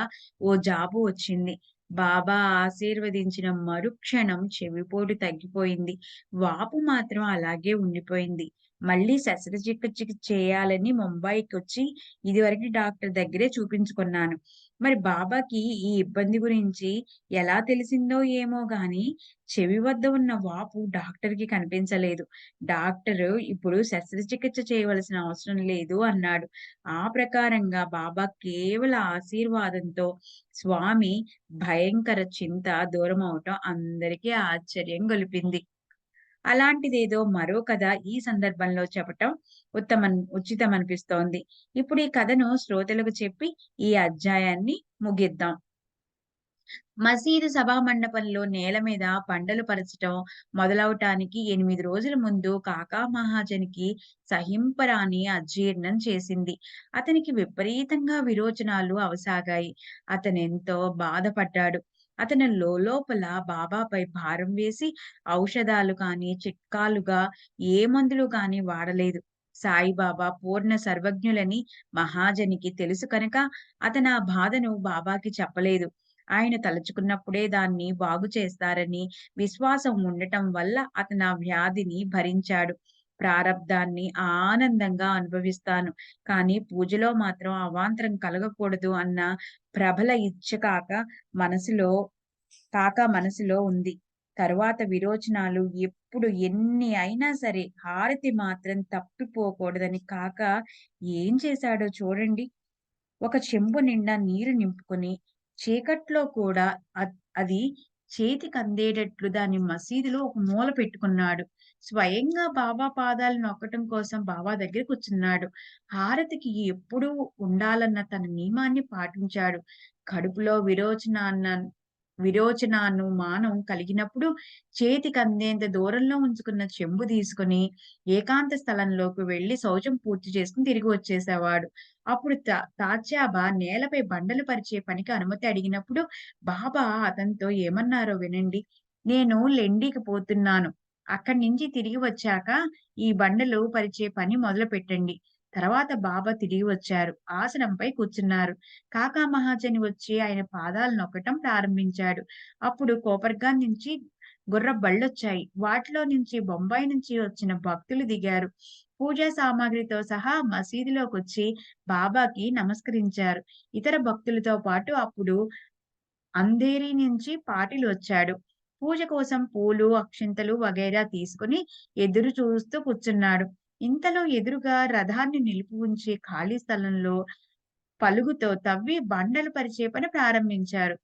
ఓ జాబు వచ్చింది. బాబా ఆశీర్వదించిన మరుక్షణం చెవిపోటు తగ్గిపోయింది. వాపు మాత్రం అలాగే ఉండిపోయింది. మళ్ళీ శస్త్రచికిత్స చేయాలని ముంబైకొచ్చి ఇదివరకి డాక్టర్ దగ్గరే చూపించుకున్నాను. మరి బాబాకి ఈ ఇబ్బంది గురించి ఎలా తెలిసిందో ఏమో గాని చెవి వద్ద ఉన్న వాపు డాక్టర్‌కి కనిపించలేదు. డాక్టరు ఇప్పుడు శస్త్రచికిత్స చేయవలసిన అవసరం లేదు అన్నాడు. ఆ ప్రకారంగా బాబా కేవల ఆశీర్వాదంతో స్వామి భయంకర చింత దూరమవటం అందరికీ ఆశ్చర్యం గొలిపింది. అలాంటిదేదో మరో కథ ఈ సందర్భంలో చెప్పటం ఉచితమనిపిస్తోంది. ఇప్పుడు ఈ కథను శ్రోతలకు చెప్పి ఈ అధ్యాయాన్ని ముగిద్దాం. మసీదు సభా మండపంలో నేల మీద బండలు పరచటం మొదలవటానికి 8 రోజుల ముందు కాకా మహాజన్‌కి సహింపరాని అజీర్ణం చేసింది. అతనికి విపరీతంగా విరోచనాలు అవసాగాయి. అతనెంతో బాధపడ్డాడు. అతను లోలోపల బాబాపై భారం వేసి ఔషధాలు కానీ, చిట్కాలుగా ఏ మందులు గాని వాడలేదు. సాయిబాబా పూర్ణ సర్వజ్ఞులని మహాజనికి తెలుసు కనుక అతనా బాధను బాబాకి చెప్పలేదు. ఆయన తలుచుకున్నప్పుడే దాన్ని బాగు చేస్తారని విశ్వాసం ఉండటం వల్ల అతనా వ్యాధిని భరించాడు. ప్రారబ్ధాన్ని ఆనందంగా అనుభవిస్తాను. కానీ పూజలో మాత్రం అవాంతరం కలగకూడదు అన్న ప్రబల ఇచ్చ మనసులో మనసులో ఉంది. తరువాత విరోచనాలు ఎప్పుడు ఎన్ని అయినా సరే హారతి మాత్రం తప్పిపోకూడదని ఏం చేశాడో చూడండి. ఒక చెంబు నిండా నీరు నింపుకొని, చీకట్లో కూడా అది చేతికందేటట్లు దాన్ని మసీదులో ఒక మూల పెట్టుకున్నాడు. స్వయంగా బాబా పాదాలు నొక్కటం కోసం బాబా దగ్గర కూర్చున్నాడు. హారతికి ఎప్పుడూ ఉండాలన్న తన నియమాన్ని పాటించాడు. కడుపులో విరోచనానుమానం కలిగినప్పుడు చేతికందేంత దూరంలో ఉంచుకున్న చెంబు తీసుకొని ఏకాంత స్థలంలోకి వెళ్లి శౌచం పూర్తి చేసుకొని తిరిగి వచ్చేసేవాడు. అప్పుడు తాత్యాబా నేలపై బండలు పరిచే పనికి అనుమతి అడిగినప్పుడు బాబా అతనితో ఏమన్నారో వినండి. "నేను లెండికి పోతున్నాను. అక్కడి నుంచి తిరిగి వచ్చాక ఈ బండలు పరిచే పని మొదలుపెట్టండి." తర్వాత బాబా తిరిగి వచ్చారు. ఆసనంపై కూర్చున్నారు. కాకా మహాజని వచ్చి ఆయన పాదాలు నొక్కటం ప్రారంభించాడు. అప్పుడు కోపర్గాం నుంచి గుర్రపు బళ్ళొచ్చాయి. వాటిలో నుంచి బొంబాయి నుంచి వచ్చిన భక్తులు దిగారు. పూజా సామాగ్రితో సహా మసీదులోకొచ్చి బాబాకి నమస్కరించారు. ఇతర భక్తులతో పాటు అప్పుడు అంధేరి నుంచి పాటిల్ వచ్చాడు. పూజ కోసం పూలు, అక్షింతలు వగైరా తీసుకొని ఎదురు చూస్తూ కూర్చున్నాడు. ఇంతలో ఎదురుగా రథాన్ని నిలిపి ఉంచి ఖాళీ స్థలంలో పలుగుతో తవ్వి బండలు పరిచే పని ప్రారంభించారు.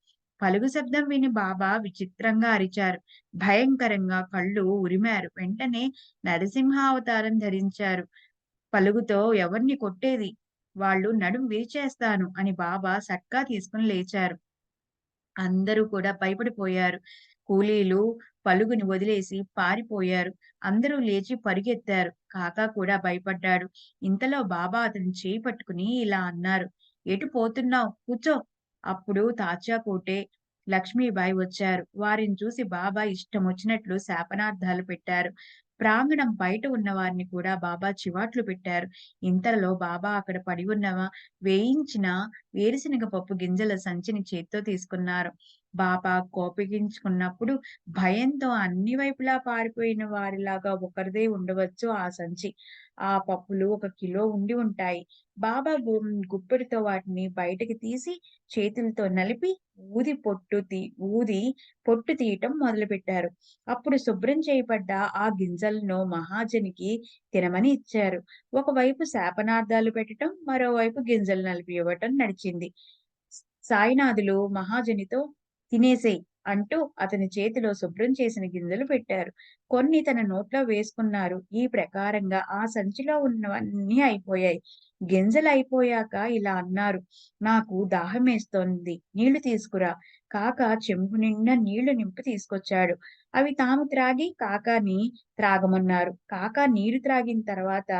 పలుగు శబ్దం విని బాబా విచిత్రంగా అరిచారు. భయంకరంగా కళ్ళు ఉరిమారు. వెంటనే నరసింహ అవతారం ధరించారు. పలుగుతో ఎవరిని కొట్టేది? వాళ్ళు నడుం విరిచేస్తాను అని బాబా సట్కా తీసుకుని లేచారు. అందరూ కూడా భయపడిపోయారు. కూలీలు పలుగుని వదిలేసి పారిపోయారు. అందరూ లేచి పరిగెత్తారు. కాకా కూడా భయపడ్డాడు. ఇంతలో బాబా అతని చేయి పట్టుకుని ఇలా అన్నారు. "ఎటు పోతున్నావు? కూర్చో." అప్పుడు తాత్యా కోటే, లక్ష్మీబాయి వచ్చారు. వారిని చూసి బాబా ఇష్టమొచ్చినట్లు శాపనార్థాలు పెట్టారు. ప్రాంగణం బయట ఉన్న వారిని కూడా బాబా చివాట్లు పెట్టారు. ఇంతలో బాబా అక్కడ పడి ఉన్న వేయించిన వేరుశనగ పప్పు గింజల సంచిని చేత్తో తీసుకున్నారు. బాబా కోపగించుకున్నప్పుడు భయంతో అన్ని వైపులా పారిపోయిన వారిలాగా ఒకరిదే ఉండవచ్చు ఆ సంచి. ఆ పప్పులు 1 కిలో ఉండి ఉంటాయి. బాబా గుప్పెడుతో వాటిని బయటకి తీసి చేతులతో నలిపి ఊది పొట్టు తీ ఊది పొట్టు తీయటం మొదలుపెట్టారు. అప్పుడు శుభ్రం చేయబడ్డ ఆ గింజలను మహాజనికి తినమని ఇచ్చారు. ఒకవైపు శాపనార్థాలు పెట్టటం, మరోవైపు గింజలు నలిపి ఇవ్వటం నడిచింది. సాయినాథులు మహాజనితో "తినేసేయ్" అంటూ అతని చేతిలో శుభ్రం చేసిన గింజలు పెట్టారు. కొన్ని తన నోట్లో వేసుకున్నారు. ఈ ప్రకారంగా ఆ సంచిలో ఉన్నవన్నీ అయిపోయాయి. గింజలయిపోయాక ఇలా అన్నారు. "నాకు దాహమేస్తోంది. నీళ్లు తీసుకురా." కాక చెంబు నిండా నీళ్లు నింపి తీసుకొచ్చాడు. అవి తాము త్రాగి కాకాని త్రాగమన్నారు. కాకా నీరు త్రాగిన తర్వాత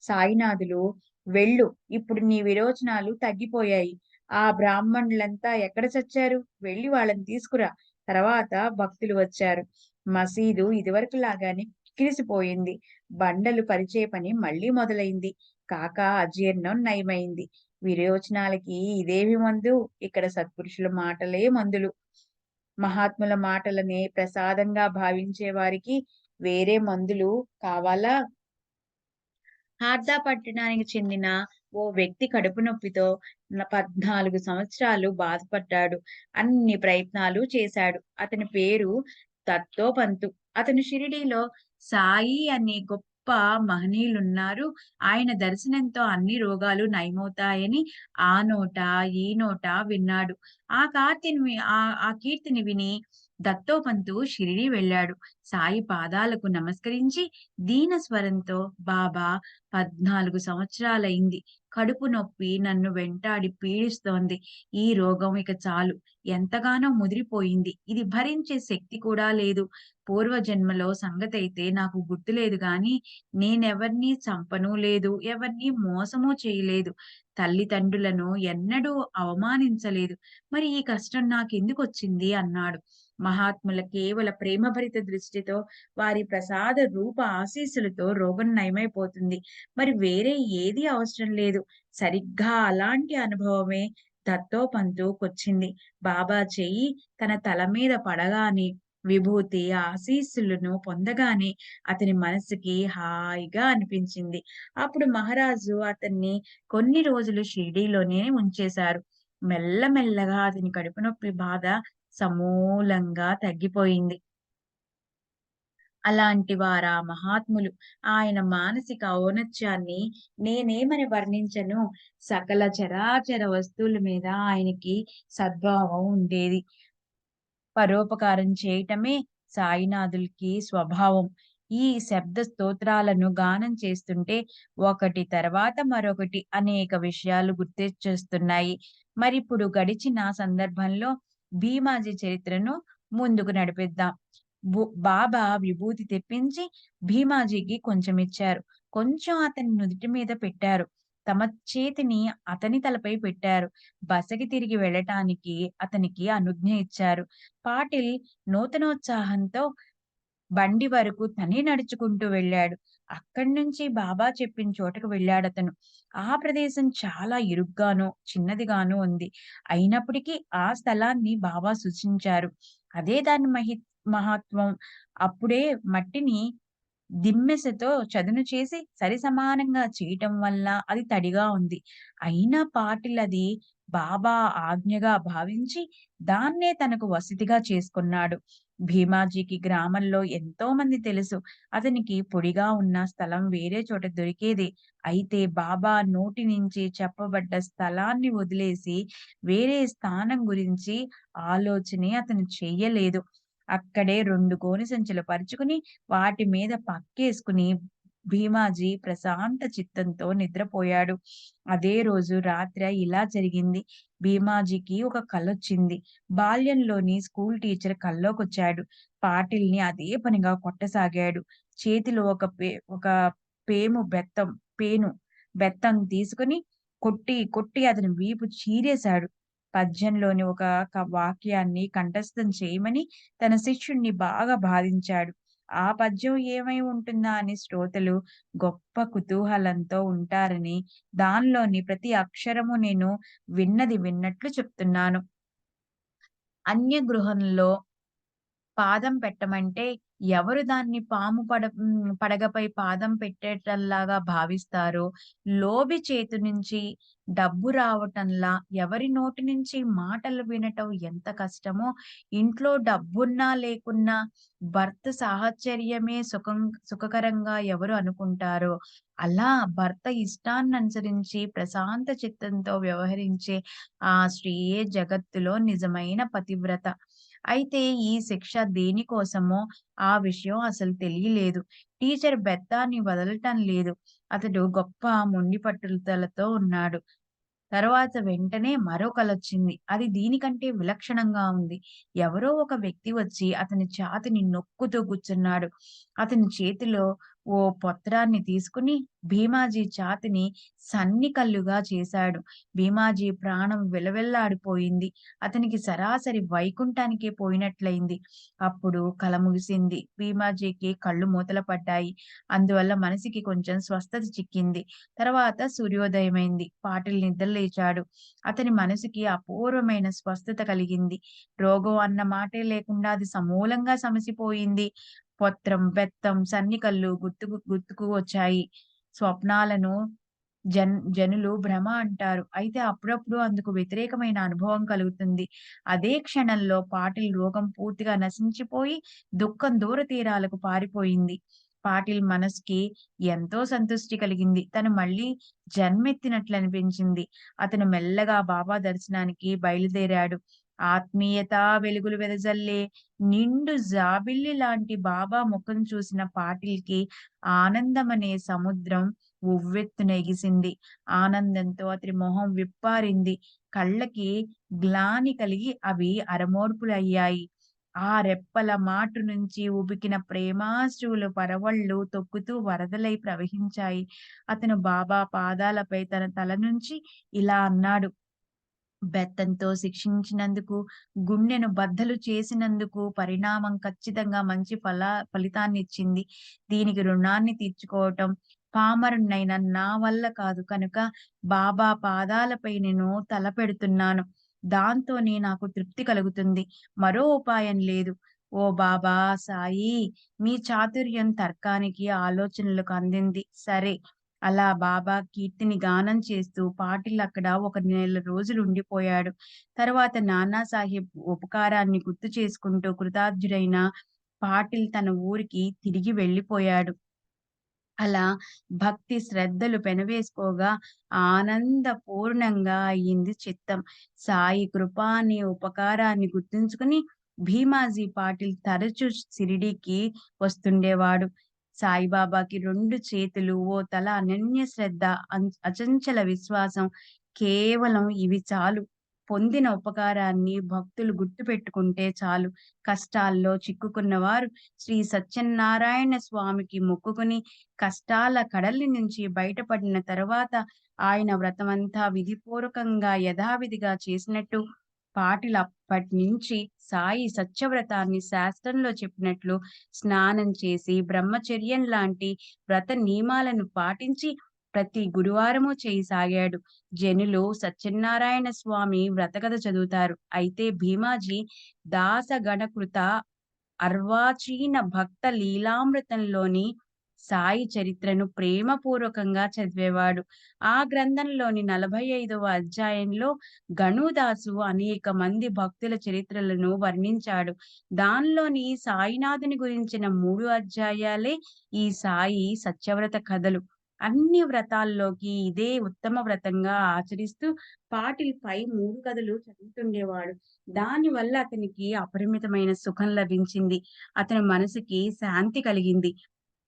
సాయినాథులు "వెళ్ళు. ఇప్పుడు నీ విరోచనాలు తగ్గిపోయాయి. ఆ బ్రాహ్మణులంతా ఎక్కడ చచ్చారు? వెళ్లి వాళ్ళని తీసుకురా." తర్వాత భక్తులు వచ్చారు. మసీదు ఇదివరకులాగానే కిక్కిరిసిపోయింది. బండలు పరిచే పని మళ్ళీ మొదలైంది. కాకా అజీర్ణం నయమైంది. విరోచనాలకి ఇదేమి మందు? ఇక్కడ సత్పురుషుల మాటలే మందులు. మహాత్ముల మాటలనే ప్రసాదంగా భావించే వారికి వేరే మందులు కావాలా? హార్దా పట్టణానికి చెందిన ఓ వ్యక్తి కడుపు నొప్పితో 14 సంవత్సరాలు బాధపడ్డాడు. అన్ని ప్రయత్నాలు చేశాడు. అతని పేరు దత్తోపంతు. అతను షిరిడీలో సాయి అనే గొప్ప మహనీయులున్నారు. ఆయన దర్శనంతో అన్ని రోగాలు నయమవుతాయని ఆ నోట, ఈ నోట విన్నాడు. ఆ కీర్తిని విని దత్తోపంతు షిరిడీ వెళ్ళాడు. సాయి పాదాలకు నమస్కరించి దీన స్వరంతో బాబా 14 సంవత్సరాలయింది. కడుపు నొప్పి నన్ను వెంటాడి పీడిస్తోంది. ఈ రోగం ఇక చాలు. ఎంతగానో ముదిరిపోయింది. ఇది భరించే శక్తి కూడా లేదు. పూర్వజన్మలో సంగతైతే నాకు గుర్తులేదు గానీ, నేనెవర్ని చంపనూ లేదు. ఎవరిని మోసమూ చేయలేదు. తల్లిదండ్రులను ఎన్నడూ అవమానించలేదు. మరి ఈ కష్టం నాకెందుకొచ్చింది అన్నాడు. మహాత్ముల కేవల ప్రేమభరిత దృష్టితో వారి ప్రసాద రూప ఆశీస్సులతో రోగం నయమైపోతుంది. మరి వేరే ఏదీ అవసరం లేదు. సరిగ్గా అలాంటి అనుభవమే దత్తోపంతుకొచ్చింది. బాబా చెయ్యి తన తల మీద పడగానే, విభూతి ఆశీస్సులను పొందగానే అతని మనసుకి హాయిగా అనిపించింది. అప్పుడు మహారాజు అతన్ని కొన్ని రోజులు షిరిడీలోనే ఉంచేశారు. మెల్లమెల్లగా అతని కడుపు నొప్పి బాధ సమూలంగా తగ్గిపోయింది. అలాంటి వారా మహాత్ములు. ఆయన మానసిక ఔన్నత్యాన్ని నేనేమని వర్ణించను. సకల చరాచర వస్తువుల మీద ఆయనకి సద్భావం ఉండేది. పరోపకారం చేయటమే సాయినాథులకి స్వభావం. ఈ శబ్ద స్తోత్రాలను గానం చేస్తుంటే ఒకటి తర్వాత మరొకటి అనేక విషయాలు గుర్తొచ్చేస్తున్నాయి. మరిప్పుడు గడిచిన సందర్భంలో భీమాజీ చరిత్రను ముందుకు నడిపిద్దాం. బాబా విభూతి తెప్పించి భీమాజీకి కొంచెమిచ్చారు. కొంచెం అతని నుదిటి మీద పెట్టారు. తమ చేతిని అతని తలపై పెట్టారు. బసకి తిరిగి వెళ్ళటానికి అతనికి అనుజ్ఞ ఇచ్చారు. పాటిల్ నూతనోత్సాహంతో బండి వరకు తనే నడుచుకుంటూ వెళ్ళాడు. అక్కడి నుంచి బాబా చెప్పిన చోటకు వెళ్ళాడతను. ఆ ప్రదేశం చాలా ఇరుగ్గాను, చిన్నదిగాను ఉంది. అయినప్పటికీ ఆ స్థలాన్ని బాబా సూచించారు. అదే దాని మహత్వం. అప్పుడే మట్టిని దిమ్మెసతో చదును చేసి సరిసమానంగా చేయటం వల్ల అది తడిగా ఉంది. అయినా పాటిల్ అది బాబా ఆజ్ఞగా భావించి దాన్నే తనకు వసతిగా చేసుకున్నాడు. భీమాజీకి గ్రామంలో ఎంతో మంది తెలుసు. అతనికి పొడిగా ఉన్న స్థలం వేరే చోట దొరికేదే. అయితే బాబా నోటి నుంచి చెప్పబడ్డ స్థలాన్ని వదిలేసి వేరే స్థానం గురించి ఆలోచనే అతను చెయ్యలేదు. అక్కడే 2 గోనె సంచులు పరుచుకుని వాటి మీద పక్కేసుకుని భీమాజీ ప్రశాంత చిత్తంతో నిద్రపోయాడు. అదే రోజు రాత్ర ఇలా జరిగింది. భీమాజీకి ఒక కలొచ్చింది. బాల్యంలోని స్కూల్ టీచర్ కల్లోకొచ్చాడు. పాటిల్‌ని అదే పనిగా కొట్టసాగాడు. చేతిలో ఒక పేము బెత్తం పేను బెత్తం తీసుకొని కొట్టి అతని వీపు చీరేశాడు. పద్యంలోని ఒక వాక్యాన్ని కంఠస్థం చేయమని తన శిష్యుడిని బాగా బాధించాడు. ఆ పద్యం ఏమై ఉంటుందా అని శ్రోతలు గొప్ప కుతూహలంతో ఉంటారని దానిలోని ప్రతి అక్షరము నేను విన్నది విన్నట్లు చెప్తున్నాను. అన్య గృహంలో పాదం పెట్టమంటే ఎవరు దాన్ని పడగపై పాదం పెట్టేటల్లాగా భావిస్తారో, లోబి చేతి నుంచి డబ్బు రావటంలా ఎవరి నోటి నుంచి మాటలు వినటం ఎంత కష్టమో, ఇంట్లో డబ్బున్నా లేకున్నా భర్త సాహచర్యమే సుఖకరంగా ఎవరు అనుకుంటారో, అలా భర్త ఇష్టాన్ననుసరించి ప్రశాంత చిత్తంతో వ్యవహరించే ఆ స్త్రీయే జగత్తులో నిజమైన పతివ్రత. అయితే ఈ శిక్ష దేనికోసమో ఆ విషయం అసలు తెలియలేదు. టీచర్ బెత్తాన్ని వదలటం లేదు. అతడు గొప్ప మొండి పట్టుదలతో ఉన్నాడు. తరువాత వెంటనే మరో కలొచ్చింది. అది దీనికంటే విలక్షణంగా ఉంది. ఎవరో ఒక వ్యక్తి వచ్చి అతని ఛాతీని నొక్కుతూ కూర్చున్నాడు. అతని చేతిలో ఓ పత్రాన్ని తీసుకుని భీమాజీ ఛాతీని సన్నికల్లుగా చేశాడు. భీమాజీ ప్రాణం విలవిల్లాడిపోయింది. అతనికి సరాసరి వైకుంఠానికే పోయినట్లయింది. అప్పుడు కల ముగిసింది. భీమాజీకి కళ్ళు మూతలు పడ్డాయి. అందువల్ల మనసుకి కొంచెం స్వస్థత చిక్కింది. తర్వాత సూర్యోదయమైంది. పాటిల్ నిద్రలేచాడు. అతని మనసుకి అపూర్వమైన స్వస్థత కలిగింది. రోగం అన్న మాటే లేకుండా అది సమూలంగా సమసిపోయింది. పొత్రం, బెత్తం, సన్నికళ్ళు గుర్తుకు వచ్చాయి. స్వప్నాలను జనులు భ్రమ అంటారు. అయితే అప్పుడప్పుడు అందుకు వ్యతిరేకమైన అనుభవం కలుగుతుంది. అదే క్షణంలో పాటిల్ రోగం పూర్తిగా నశించిపోయి దుఃఖం దూర తీరాలకు పారిపోయింది. పాటిల్ మనసుకి ఎంతో సంతృష్టి కలిగింది. తను మళ్ళీ జన్మెత్తినట్లనిపించింది. అతను మెల్లగా బాబా దర్శనానికి బయలుదేరాడు. ఆత్మీయత వెలుగులు వెదజల్లే నిండు జాబిల్లి లాంటి బాబా ముఖం చూసిన పాటిల్‌కి ఆనందమనే సముద్రం ఉవ్వెత్తున ఎగిసింది. ఆనందంతో అతని మొహం విప్పారింది. కళ్ళకి గ్లాని కలిగి అవి అరమోడ్పులయ్యాయి. ఆ రెప్పల మాటు నుంచి ఉబికిన ప్రేమాశ్రువులు పరవళ్ళు తొక్కుతూ వరదలై ప్రవహించాయి. అతను బాబా పాదాలపై తన తల నుంచి ఇలా అన్నాడు. బెత్తంతో శిక్షించినందుకు, గుండెను బద్దలు చేసినందుకు పరిణామం ఖచ్చితంగా మంచి ఫలితాన్నిచ్చింది. దీనికి రుణాన్ని తీర్చుకోవటం పామరుడినైన నా వల్ల కాదు కనుక బాబా పాదాలపై నేను తలపెడుతున్నాను. దాంతోనే నాకు తృప్తి కలుగుతుంది. మరో ఉపాయం లేదు. ఓ బాబా సాయి, మీ చాతుర్యం తర్కానికి, ఆలోచనలకు అందింది. సరే. అలా బాబా కీర్తిని గానం చేస్తూ పాటిల్ అక్కడ ఒక నెల రోజులు ఉండిపోయాడు. తర్వాత నానాసాహెబ్ ఉపకారాన్ని గుర్తు చేసుకుంటూ కృతార్థుడైన పాటిల్ తన ఊరికి తిరిగి వెళ్ళిపోయాడు. అలా భక్తి శ్రద్ధలు పెనవేసుకోగా ఆనందపూర్ణంగా అయింది చిత్తం. సాయి కృప అనే ఉపకారాన్ని గుర్తుంచుకుని భీమాజీ పాటిల్ తరచూ షిరిడీకి వస్తుండేవాడు. సాయిబాబాకి 2 చేతులు, ఓ తల, అనన్య శ్రద్ధ, అచంచల విశ్వాసం కేవలం ఇవి చాలు. పొందిన ఉపకారాన్ని భక్తులు గుర్తుపెట్టుకుంటే చాలు. కష్టాల్లో చిక్కుకున్నవారు శ్రీ సత్యనారాయణ స్వామికి మొక్కుకుని కష్టాల కడలి నుంచి బయటపడిన తరువాత ఆయన వ్రతమంతా విధిపూర్వకంగా యథావిధిగా చేసినట్టు పాటిల్ అప్పట్నించి సాయి సత్యవ్రతాన్ని శాస్త్రంలో చెప్పినట్లు స్నానం చేసి బ్రహ్మచర్యం లాంటి వ్రత నియమాలను పాటించి ప్రతి గురువారము చేయసాగాడు. జనులు సత్యనారాయణ స్వామి వ్రతకథ చదువుతారు. అయితే భీమాజీ దాసగణకృత అర్వాచీన భక్త లీలామృతంలోని సాయి చరిత్రను ప్రేమపూర్వకంగా చదివేవాడు. ఆ గ్రంథంలోని 45వ అధ్యాయంలో గణుదాసు అనేక మంది భక్తుల చరిత్రలను వర్ణించాడు. దానిలోని సాయినాథుని గురించిన 3 అధ్యాయాలే ఈ సాయి సత్యవ్రత కథలు. అన్ని వ్రతాల్లోకి ఇదే ఉత్తమ వ్రతంగా ఆచరిస్తూ పాటిల్‌పై 3 కథలు చదువుతుండేవాడు. దానివల్ల అతనికి అపరిమితమైన సుఖం లభించింది. అతని మనసుకి శాంతి కలిగింది.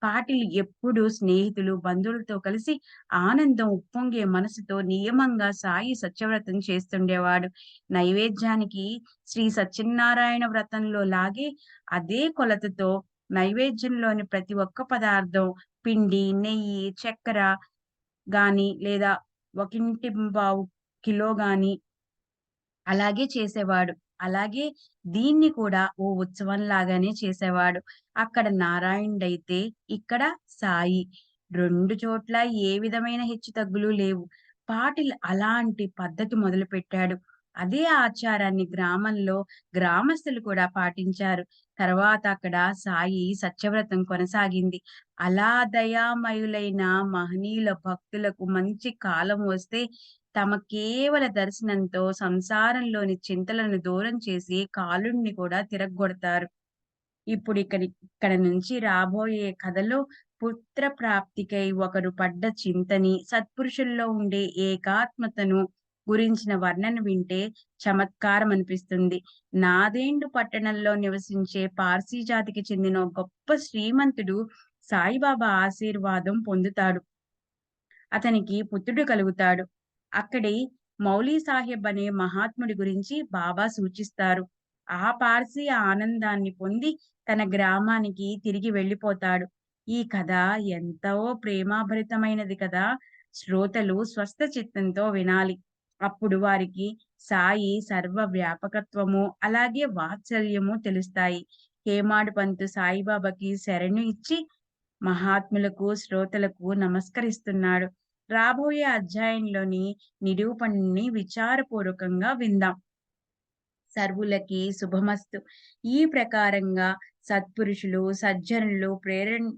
పాటిల్ ఎప్పుడూ స్నేహితులు, బంధువులతో కలిసి ఆనందం ఉప్పొంగే మనసుతో నియమంగా సాయి సత్యవ్రతం చేస్తుండేవాడు. నైవేద్యానికి శ్రీ సత్యనారాయణ వ్రతంలో లాగే అదే కొలతతో నైవేద్యంలోని ప్రతి ఒక్క పదార్థం పిండి, నెయ్యి, చక్కెర గాని లేదా ఒకింటింబావు కిలో గాని అలాగే చేసేవాడు. అలాగే దీన్ని కూడా ఓ ఉత్సవంలాగానే చేసేవాడు. అక్కడ నారాయణుడైతే ఇక్కడ సాయి. 2 చోట్ల ఏ విధమైన హెచ్చుతగ్గులు లేవు. పాటిల్ అలాంటి పద్ధతి మొదలుపెట్టాడు. అదే ఆచారాన్ని గ్రామంలో గ్రామస్తులు కూడా పాటించారు. తర్వాత అక్కడ సాయి సత్యవ్రతం కొనసాగింది. అలా దయామయులైన మహనీయుల భక్తులకు మంచి కాలం వస్తే తమ కేవల దర్శనంతో సంసారంలోని చింతలను దూరం చేసి కాలుణ్ణి కూడా తిరగ్గొడతారు. ఇక్కడ నుంచి రాబోయే కథలో పుత్ర ప్రాప్తికై ఒకరు పడ్డ చింతని, సత్పురుషుల్లో ఉండే ఏకాత్మతను గురించిన వర్ణన వింటే చమత్కారమనిపిస్తుంది. నాదెండు పట్టణంలో నివసించే పార్సీ జాతికి చెందిన ఒక గొప్ప శ్రీమంతుడు సాయిబాబా ఆశీర్వాదం పొందుతాడు. అతనికి పుత్రుడు కలుగుతాడు. అక్కడి మౌలీ సాహెబ్ అనే మహాత్ముడి గురించి బాబా సూచిస్తారు. ఆ పార్సీ ఆనందాన్ని పొంది తన గ్రామానికి తిరిగి వెళ్ళిపోతాడు. ఈ కథ ఎంతో ప్రేమాభరితమైనది కదా! శ్రోతలు స్వస్థ చిత్తంతో వినాలి. అప్పుడు వారికి సాయి సర్వ వ్యాపకత్వము, అలాగే వాత్సల్యము తెలుస్తాయి. హేమాడ్ పంతు సాయిబాబాకి శరణు ఇచ్చి మహాత్ములకు, శ్రోతలకు నమస్కరిస్తున్నాడు. రాబోయే అధ్యాయంలోని నిరూపణని విచారపూర్వకంగా విందాం. సర్వులకి శుభమస్తు. ఈ ప్రకారంగా సత్పురుషులు, సజ్జనులు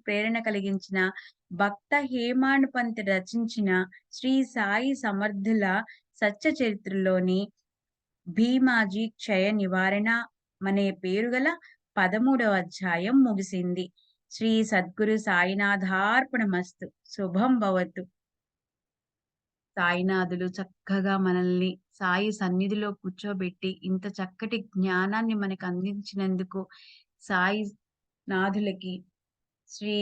ప్రేరణ కలిగించిన భక్త హేమాడ్ పంత్ రచించిన శ్రీ సాయి సమర్థుల సత్య చరిత్రలోని భీమాజీ క్షయ నివారణ అనే పేరుగల 13వ అధ్యాయం ముగిసింది. శ్రీ సద్గురు సాయినాథార్పణమస్తు. శుభం భవతు. సాయినాథులు చక్కగా మనల్ని సాయి సన్నిధిలో కూర్చోబెట్టి ఇంత చక్కటి జ్ఞానాన్ని మనకు అందించినందుకు సాయి నాథులకి శ్రీ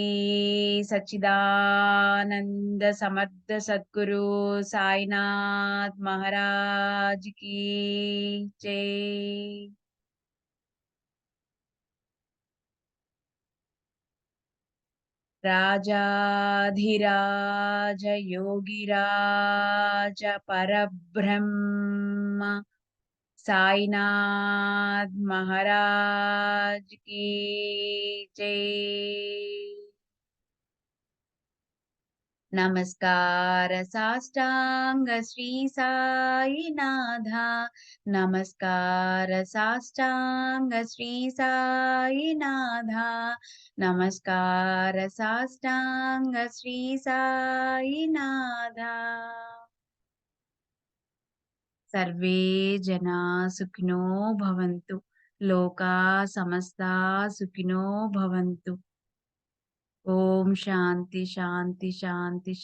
సచ్చిదానంద సమర్థ సద్గురు సాయినాథ్ మహారాజ్ కీ జై. రాజాధిరాజ యోగిరాజ పరబ్రహ్మ సాయినాథ్ మహారాజ్ కీ జై. నమస్కార సాష్టాంగ శ్రీ సాయినాథ. నమస్కార సాష్టాంగ శ్రీ సాయినాథ. నమస్కార సాష్టాంగ శ్రీ సాయినాథ. సర్వే జనా సుఖినో భవంతు. లోకా సమస్తా సుఖినో భవంతు. ఓం శాంతి శాంతి శాంతి శాంతి.